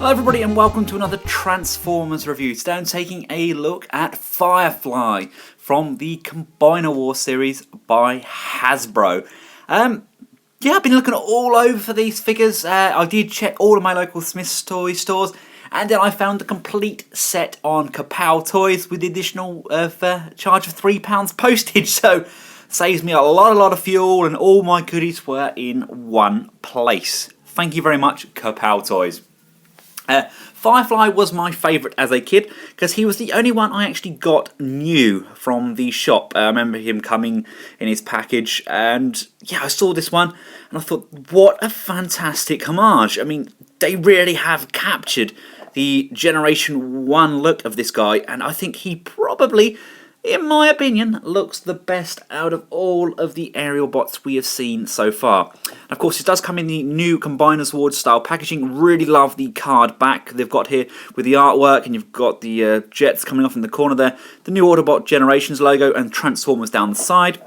Hello everybody and welcome to another Transformers review. Today I'm taking a look at Firefly from the Combiner Wars series by Hasbro. Yeah, I've been looking all over for these figures. I did check all of my local Smith's Toy stores, and then I found a complete set on Kapow Toys with the additional charge of £3 postage. So saves me a lot of fuel, and all my goodies were in one place. Thank you very much, Kapow Toys. Firefly was my favourite as a kid because he was the only one I actually got new from the shop. I remember him coming in his package, and yeah, I saw this one and I thought, what a fantastic homage. I mean, they really have captured the Generation 1 look of this guy, and I think he probably, in my opinion, looks the best out of all of the aerial bots we have seen so far. And of course, it does come in the new Combiners Wars style packaging. Really love the card back they've got here with the artwork, and you've got the jets coming off in the corner there, the new Autobot Generations logo, and Transformers down the side.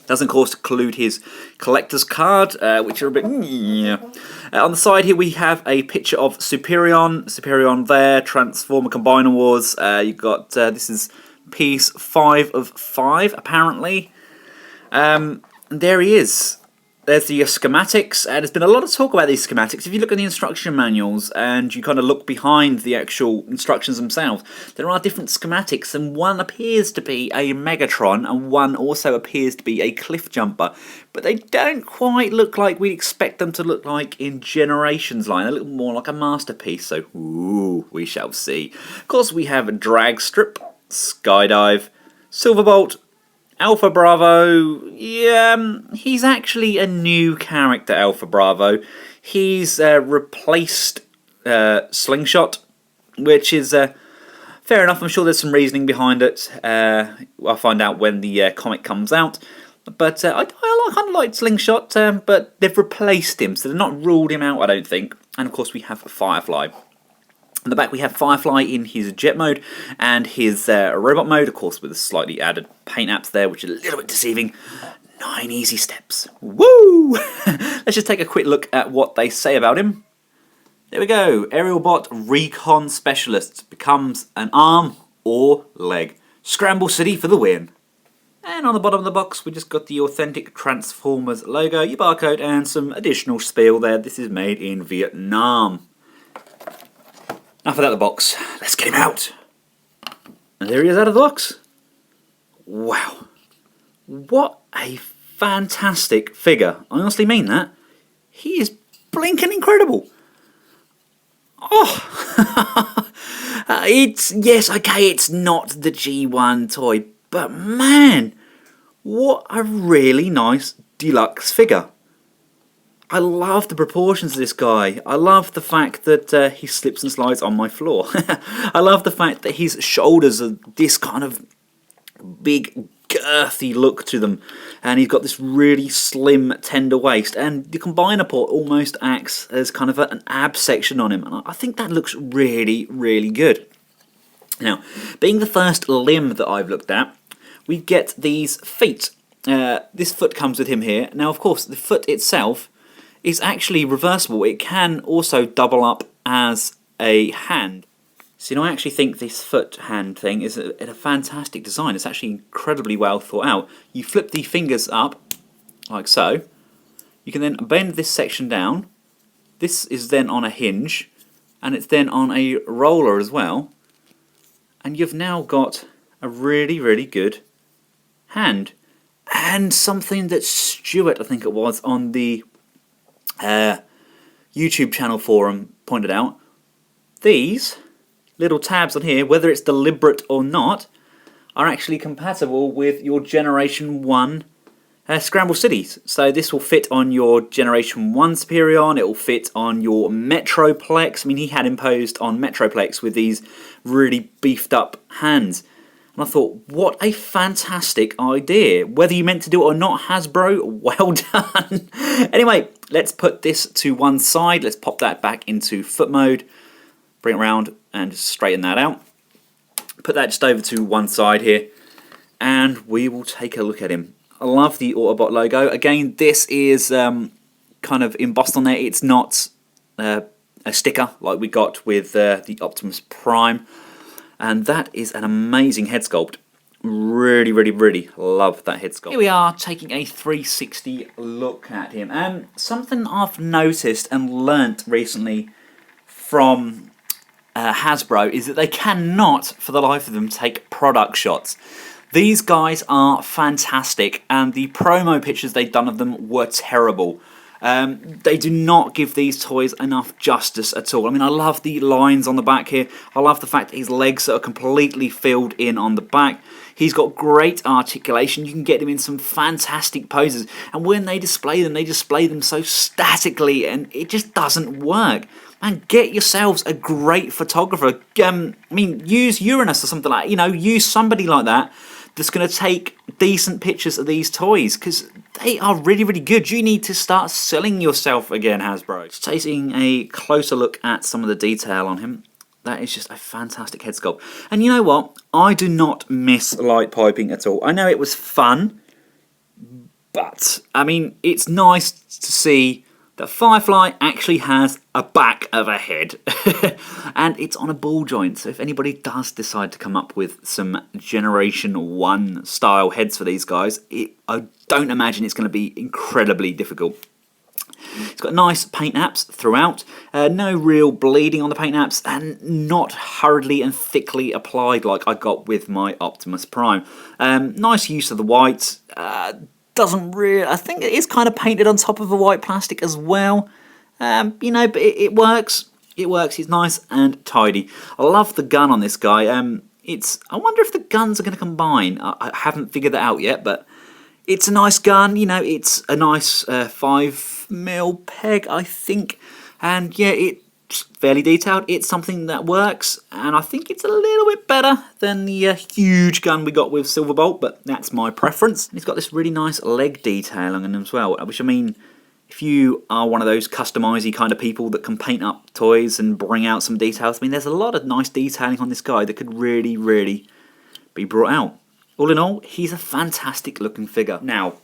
Does of course include his collector's card, which are a bit... yeah. On the side here we have a picture of Superion there, Transformer Combiner Wars. You've got, this is piece 5 of 5 apparently. And there he is. There's the schematics, and there's been a lot of talk about these schematics. If you look at the instruction manuals and you kind of look behind the actual instructions themselves, there are different schematics, and one appears to be a Megatron and one also appears to be a Cliff Jumper, but they don't quite look like we'd expect them to look like in Generations line. They look more like a masterpiece, so ooh, we shall see. Of course we have a Drag Strip, Skydive, Silverbolt, Alpha Bravo. Yeah, he's actually a new character, Alpha Bravo. He's replaced Slingshot, which is fair enough. I'm sure there's some reasoning behind it. I'll find out when the comic comes out. But I kind of like Slingshot, but they've replaced him, so they've not ruled him out, I don't think. And of course we have Firefly. On the back we have Firefly in his jet mode and his robot mode, of course with the slightly added paint apps there, which are a little bit deceiving. 9 easy steps. Woo! Let's just take a quick look at what they say about him. There we go. Aerial Bot Recon Specialist becomes an arm or leg. Scramble City for the win. And on the bottom of the box we just got the authentic Transformers logo, your barcode, and some additional spiel there. This is made in Vietnam. Enough of that, the box. Let's get him out. And there he is out of the box. Wow. What a fantastic figure. I honestly mean that. He is blinking incredible. Oh. Yes, okay, it's not the G1 toy, but man, what a really nice deluxe figure. I love the proportions of this guy. I love the fact that he slips and slides on my floor. I love the fact that his shoulders are this kind of big, girthy look to them. And he's got this really slim, tender waist. And the combiner port almost acts as kind of an ab section on him. And I think that looks really, really good. Now, being the first limb that I've looked at, we get these feet. This foot comes with him here. Now, of course, the foot itself is actually reversible. It can also double up as a hand. So, I actually think this foot hand thing is a fantastic design. It's actually incredibly well thought out. You flip the fingers up, like so. You can then bend this section down. This is then on a hinge, and it's then on a roller as well. And you've now got a really, really good hand. And something that Stuart, I think it was, on the YouTube channel forum pointed out, these little tabs on here, whether it's deliberate or not, are actually compatible with your Generation 1 Scramble Cities. So this will fit on your Generation 1 Superion, it will fit on your Metroplex. I mean, he had imposed on Metroplex with these really beefed up hands. And I thought, what a fantastic idea. Whether you meant to do it or not, Hasbro, well done. Anyway, let's put this to one side. Let's pop that back into foot mode. Bring it around and just straighten that out. Put that just over to one side here. And we will take a look at him. I love the Autobot logo. Again, this is kind of embossed on there. It's not a sticker like we got with the Optimus Prime, and that is an amazing head sculpt. Really, really, really love that head sculpt. Here we are taking a 360 look at him. Something I've noticed and learnt recently from Hasbro is that they cannot, for the life of them, take product shots. These guys are fantastic, and the promo pictures they've done of them were terrible. They do not give these toys enough justice at all. I mean, I love the lines on the back here. I love the fact that his legs are completely filled in on the back. He's got great articulation. You can get him in some fantastic poses. And when they display them so statically, and it just doesn't work. Man, get yourselves a great photographer. I mean, use Uranus or something like that. You know, use somebody like that that's going to take decent pictures of these toys, because they are really, really good. You need to start selling yourself again, Hasbro. Just taking a closer look at some of the detail on him. That is just a fantastic head sculpt. And you know what? I do not miss light piping at all. I know it was fun, but, I mean, it's nice to see that Firefly actually has a back of a head. And it's on a ball joint, so if anybody does decide to come up with some Generation 1 style heads for these guys, I don't imagine it's going to be incredibly difficult. It's got nice paint apps throughout, no real bleeding on the paint apps, and not hurriedly and thickly applied like I got with my Optimus Prime. Nice use of the white. Doesn't really, I think it is kind of painted on top of a white plastic as well. You know, but it works. It works. It's nice and tidy. I love the gun on this guy. I wonder if the guns are going to combine. I haven't figured that out yet, but it's a nice gun. You know, it's a nice 5mm peg, I think. And yeah, it's fairly detailed. It's something that works, and I think it's a little bit better than the huge gun we got with Silverbolt, but that's my preference. And it's got this really nice leg detail on him as well, which, I mean, if you are one of those customisy kind of people that can paint up toys and bring out some details, I mean, there's a lot of nice detailing on this guy that could really, really be brought out. All in all, he's a fantastic looking figure. Now,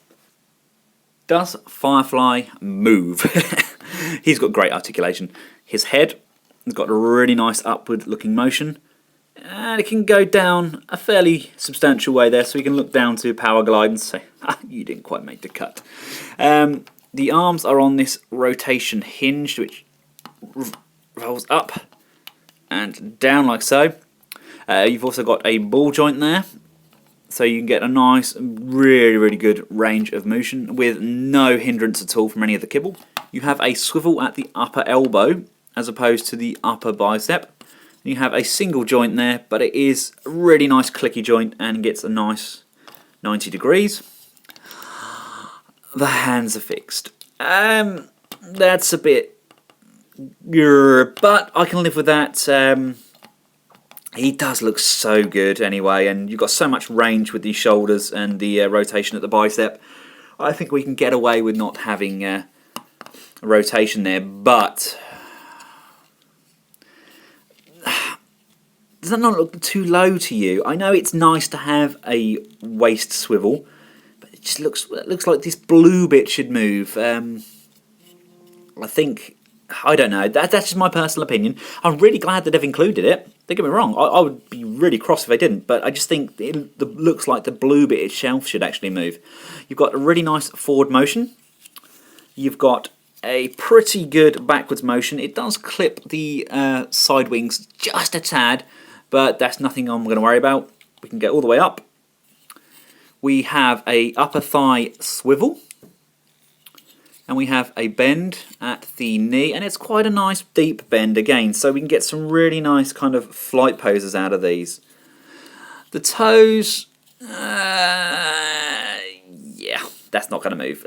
does Firefly move? He's got great articulation. His head has got a really nice upward looking motion, and it can go down a fairly substantial way there, so you can look down to power glide and say, you didn't quite make the cut. The arms are on this rotation hinge, which rolls up and down like so. You've also got a ball joint there, so you can get a nice, really, really good range of motion with no hindrance at all from any of the kibble. You have a swivel at the upper elbow as opposed to the upper bicep. You have a single joint there, but it is a really nice clicky joint and gets a nice 90 degrees. The hands are fixed. That's a bit... but I can live with that. He does look so good anyway, and you've got so much range with the shoulders and the rotation at the bicep. I think we can get away with not having a rotation there, but... does that not look too low to you? I know it's nice to have a waist swivel, but it just looks like this blue bit should move. I think, I don't know, that's just my personal opinion. I'm really glad that they've included it. Don't get me wrong, I would be really cross if they didn't, but I just think it looks like the blue bit itself should actually move. You've got a really nice forward motion. You've got a pretty good backwards motion. It does clip the side wings just a tad, but that's nothing I'm going to worry about. We can get all the way up. We have a upper thigh swivel, and we have a bend at the knee, and it's quite a nice deep bend again, so we can get some really nice kind of flight poses out of these. The toes, yeah, that's not going to move.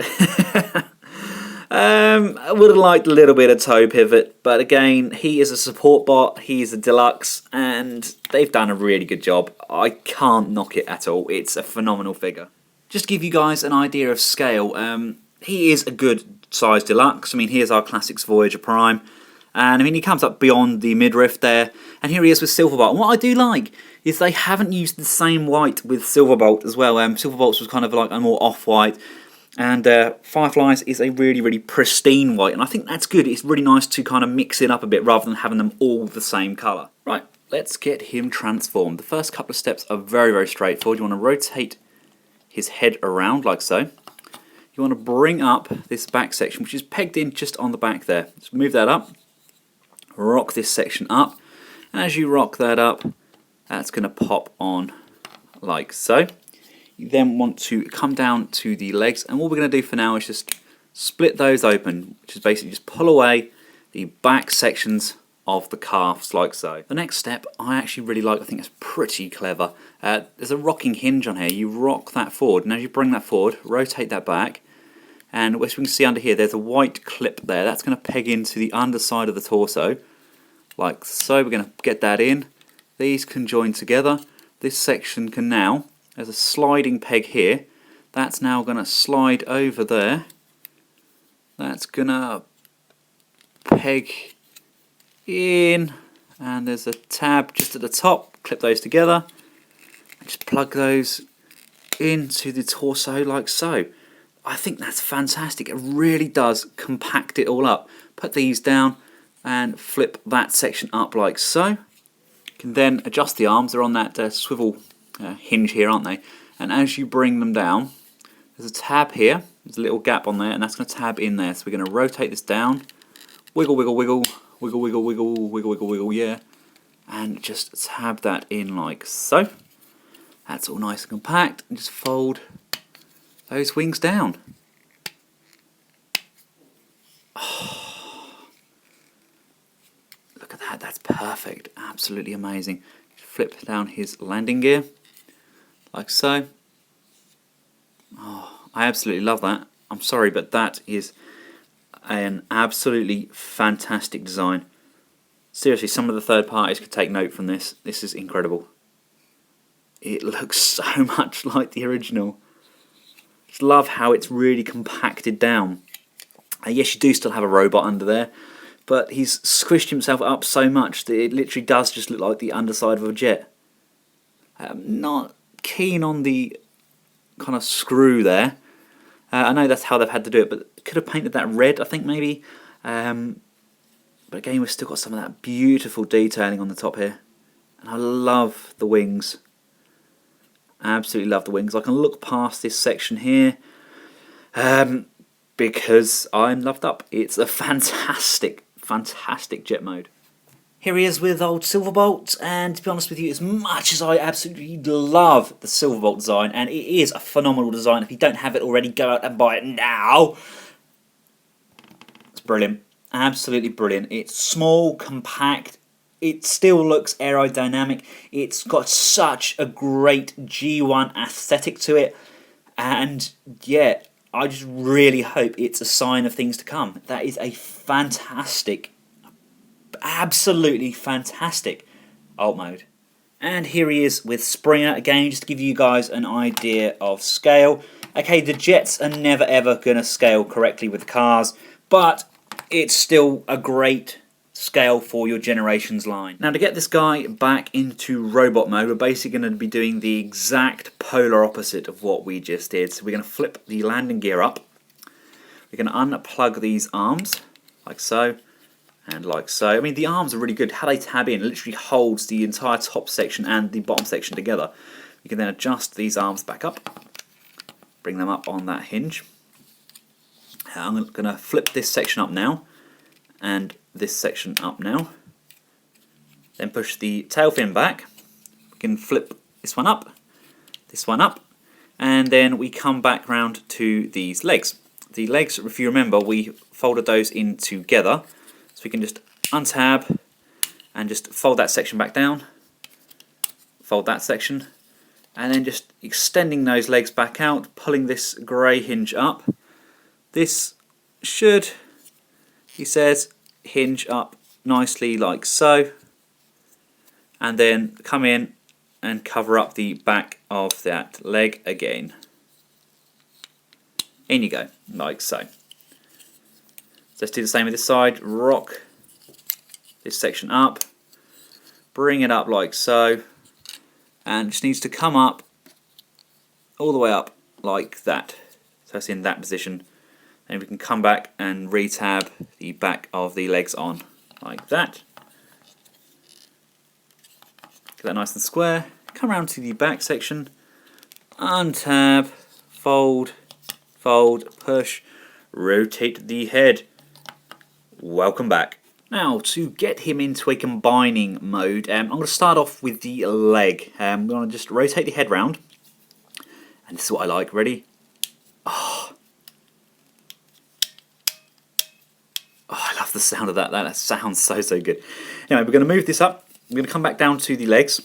I would have liked a little bit of toe pivot, but again, he is a support bot, he's a deluxe, and they've done a really good job. I can't knock it at all. It's a phenomenal figure. Just to give you guys an idea of scale, he is a good size deluxe. I mean, here's our Classics Voyager Prime, and I mean, he comes up beyond the midriff there, and here he is with Silverbolt. And what I do like is they haven't used the same white with Silverbolt as well. Silverbolt's was kind of like a more off-white. And Firefly's is a really, really pristine white, and I think that's good. It's really nice to kind of mix it up a bit rather than having them all the same colour. Right, let's get him transformed. The first couple of steps are very, very straightforward. You want to rotate his head around like so. You want to bring up this back section, which is pegged in just on the back there. Just move that up, rock this section up, and as you rock that up, that's going to pop on like so. You then want to come down to the legs, and what we're going to do for now is just split those open, which is basically just pull away the back sections of the calves like so. The next step I actually really like. I think it's pretty clever. There's a rocking hinge on here. You rock that forward, and as you bring that forward, rotate that back, and as we can see under here, there's a white clip there. That's going to peg into the underside of the torso like so. We're going to get that in. These can join together. This section can now, there's a sliding peg here, that's now going to slide over there. That's going to peg in, and there's a tab just at the top. Clip those together and just plug those into the torso like so. I think that's fantastic. It really does compact it all up. Put these down and flip that section up like so. You can then adjust the arms. They're on that swivel hinge here, aren't they? And as you bring them down, there's a tab here. There's a little gap on there, and that's going to tab in there. So we're going to rotate this down, wiggle, wiggle, wiggle, wiggle, wiggle, wiggle, wiggle, wiggle, wiggle, yeah, and just tab that in like so. That's all nice and compact, and just fold those wings down. Oh, look at that, that's perfect, absolutely amazing. Flip down his landing gear like so. Oh, I absolutely love that. I'm sorry, but that is an absolutely fantastic design. Seriously, some of the third parties could take note from this. This is incredible. It looks so much like the original. Just love how it's really compacted down. Yes, you do still have a robot under there, but he's squished himself up so much that it literally does just look like the underside of a jet. I'm not keen on the kind of screw there. I know that's how they've had to do it, but could have painted that red, I think maybe. But again, we've still got some of that beautiful detailing on the top here. And I love the wings. Absolutely love the wings. I can look past this section here because I'm loved up. It's a fantastic, fantastic jet mode. Here he is with old Silverbolt, and to be honest with you, as much as I absolutely love the Silverbolt design, and it is a phenomenal design, if you don't have it already, go out and buy it now. It's brilliant, absolutely brilliant. It's small, compact, it still looks aerodynamic, it's got such a great G1 aesthetic to it, and yeah, I just really hope it's a sign of things to come. That is a fantastic, absolutely fantastic alt mode. And here he is with Springer, again just to give you guys an idea of scale. Okay, the jets are never ever going to scale correctly with cars, but it's still a great scale for your Generations line. Now to get this guy back into robot mode, we're basically going to be doing the exact polar opposite of what we just did. So we're going to flip the landing gear up, we're going to unplug these arms like so, and like so. I mean, the arms are really good. How they tab in, it literally holds the entire top section and the bottom section together. You can then adjust these arms back up, bring them up on that hinge. I'm going to flip this section up now, and this section up now. Then push the tail fin back. We can flip this one up, and then we come back round to these legs. The legs, if you remember, we folded those in together. So we can just untab and just fold that section back down, fold that section, and then just extending those legs back out, pulling this grey hinge up. This should, he says, hinge up nicely like so, and then come in and cover up the back of that leg again. In you go, like so. Let's do the same with this side. Rock this section up, bring it up like so, and it just needs to come up all the way up like that. So it's in that position. Then we can come back and re-tab the back of the legs on like that. Get that nice and square. Come around to the back section, untab, fold, fold, push, rotate the head. Welcome back. Now, to get him into a combining mode, I'm going to start off with the leg. I'm going to just rotate the head round. And this is what I like. Ready? Oh, I love the sound of that. That sounds so good. Anyway, we're going to move this up. We're going to come back down to the legs.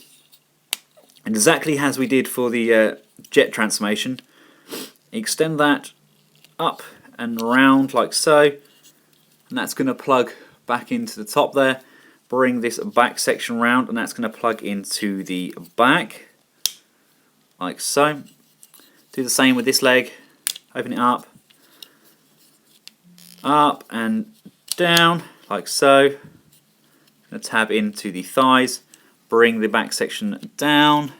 And exactly as we did for the jet transformation, extend that up and round like so. And that's going to plug back into the top there. Bring this back section round, and that's going to plug into the back like so. Do the same with this leg. Open it up and down like so. I'm going to tab into the thighs, bring the back section down.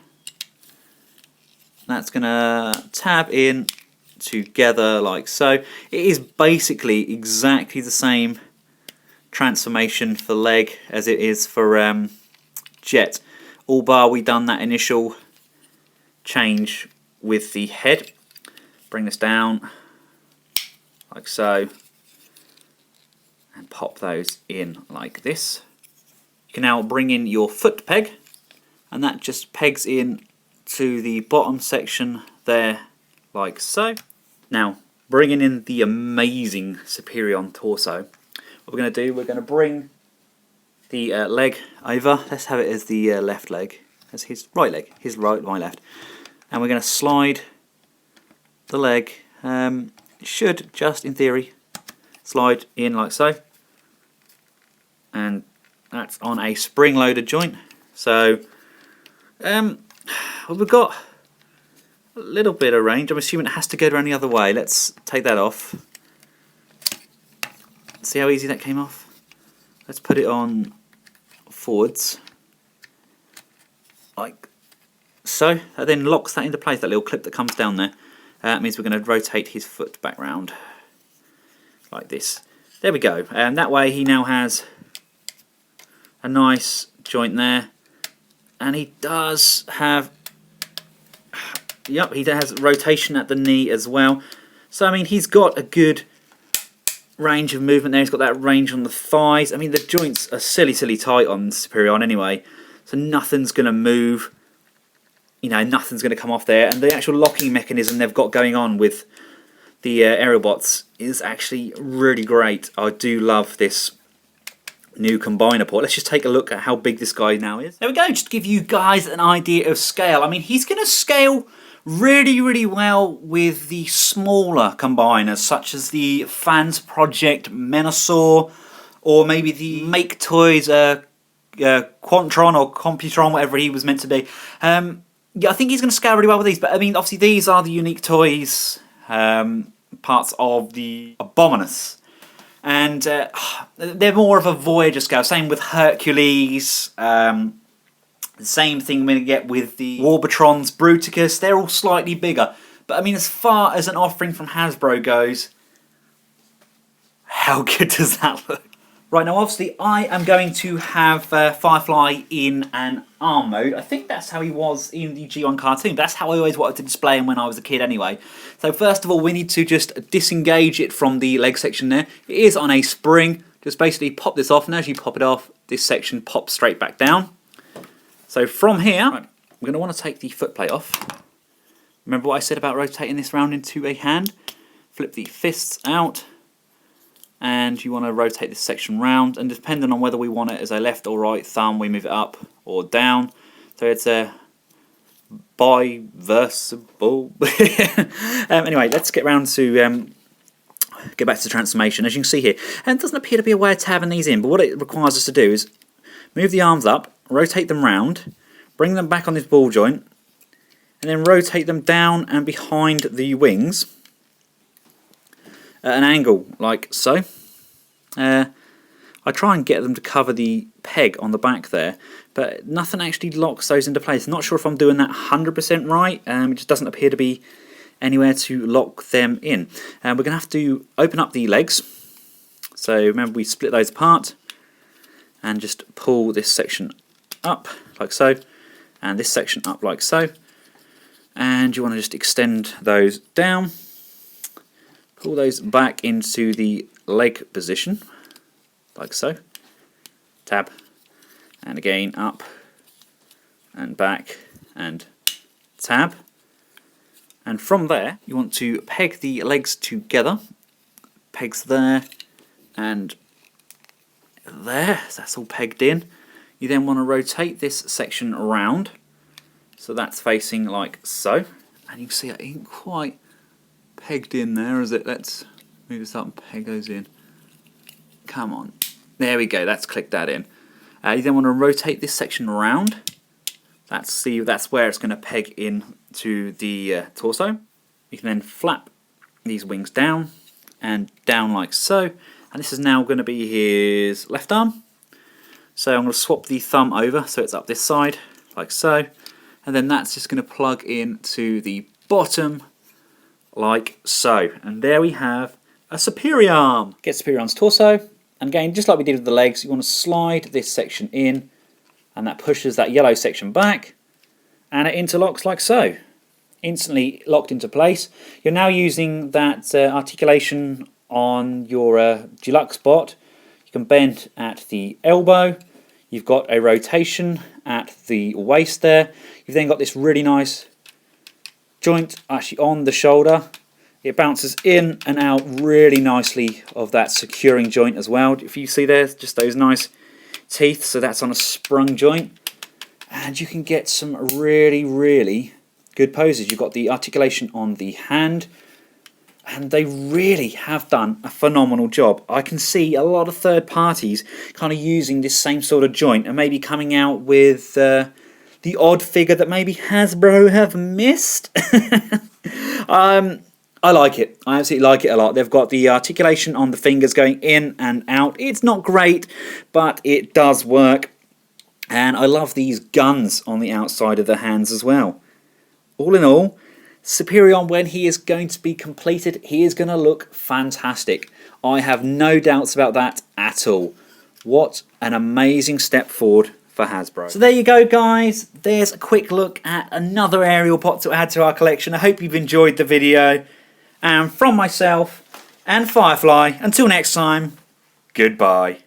That's going to tab in together like so. It is basically exactly the same transformation for leg as it is for jet, all bar we done that initial change with the head. Bring this down like so and pop those in like this. You can now bring in your foot peg, and that just pegs in to the bottom section there like so. Now, bringing in the amazing Superion torso, what we're going to do, we're going to bring the leg over. Let's have it as the left leg, as his right leg, his right, my left. And we're going to slide the leg, should just in theory slide in like so. And that's on a spring-loaded joint. So we've got a little bit of range. I'm assuming it has to go around the other way. Let's take that off. See how easy that came off? Let's put it on forwards. Like so. That then locks that into place, that little clip that comes down there. That means we're going to rotate his foot back round. Like this. There we go. And that way he now has a nice joint there. And he does have... Yep, he has rotation at the knee as well. So, I mean, he's got a good range of movement there. He's got that range on the thighs. I mean, the joints are silly tight on Superion anyway. So nothing's going to move. You know, nothing's going to come off there. And the actual locking mechanism they've got going on with the Aerobots is actually really great. I do love this new combiner port. Let's just take a look at how big this guy now is. There we go, just to give you guys an idea of scale. I mean, he's going to scale really well with the smaller combiners, such as the Fans Project Menosaur, or maybe the Make Toys Quantron or Computron, whatever he was meant to be. Yeah, I think he's going to scale really well with these, but I mean, obviously these are the unique toys, parts of the Abominus. And they're more of a Voyager scale. Same with Hercules. The same thing we're going to get with the Warbatrons, Bruticus. They're all slightly bigger. But I mean, as far as an offering from Hasbro goes, how good does that look? Right, now obviously I am going to have Firefly in an arm mode. I think that's how he was in the G1 cartoon. That's how I always wanted to display him when I was a kid anyway. So first of all, we need to just disengage it from the leg section there. It is on a spring. Just basically pop this off, and as you pop it off, this section pops straight back down. So from here, right, we're going to want to take the foot plate off. Remember what I said about rotating this round into a hand? Flip the fists out. And you want to rotate this section round, and depending on whether we want it as a left or right thumb, we move it up or down. So it's a biversable. Anyway, let's get round to get back to the transformation. As you can see here, and it doesn't appear to be a way of tabbing these in, but what it requires us to do is move the arms up, rotate them round, bring them back on this ball joint, and then rotate them down and behind the wings at an angle like so. I try and get them to cover the peg on the back there, but nothing actually locks those into place. Not sure if I'm doing that 100% right. It just doesn't appear to be anywhere to lock them in. And we're going to have to open up the legs. So remember, we split those apart and just pull this section up like so, and this section up like so. And you want to just extend those down, pull those back into the leg position like so, tab, and again up and back and tab. And from there you want to peg the legs together, pegs there and there, that's all pegged in. You then want to rotate this section around so that's facing like so, and you can see it ain't quite pegged in there, is it? Let's move this up and peg those in. Come on, there we go, that's clicked that in. You then want to rotate this section around. That's where it's going to peg in to the torso. You can then flap these wings down and down like so, and this is now going to be his left arm. So I'm going to swap the thumb over so it's up this side like so, and then that's just going to plug in to the bottom like so, and there we have a Superion. Get Superion's torso, and again, just like we did with the legs, you want to slide this section in, and that pushes that yellow section back, and it interlocks like so. Instantly locked into place. You're now using that articulation on your deluxe bot. You can bend at the elbow. You've got a rotation at the waist there. You've then got this really nice joint actually on the shoulder. It bounces in and out really nicely of that securing joint as well. If you see there, just those nice teeth, so that's on a sprung joint. And you can get some really, really good poses. You've got the articulation on the hand, and they really have done a phenomenal job. I can see a lot of third parties kind of using this same sort of joint and maybe coming out with the odd figure that maybe Hasbro have missed. I like it. I absolutely like it a lot. They've got the articulation on the fingers going in and out. It's not great, but it does work. And I love these guns on the outside of the hands as well. All in all, Superion, when he is going to be completed, he is going to look fantastic. I have no doubts about that at all. What an amazing step forward for Hasbro. So there you go, guys. There's a quick look at another aerial pot to add to our collection. I hope you've enjoyed the video. And from myself and Firefly, until next time, goodbye.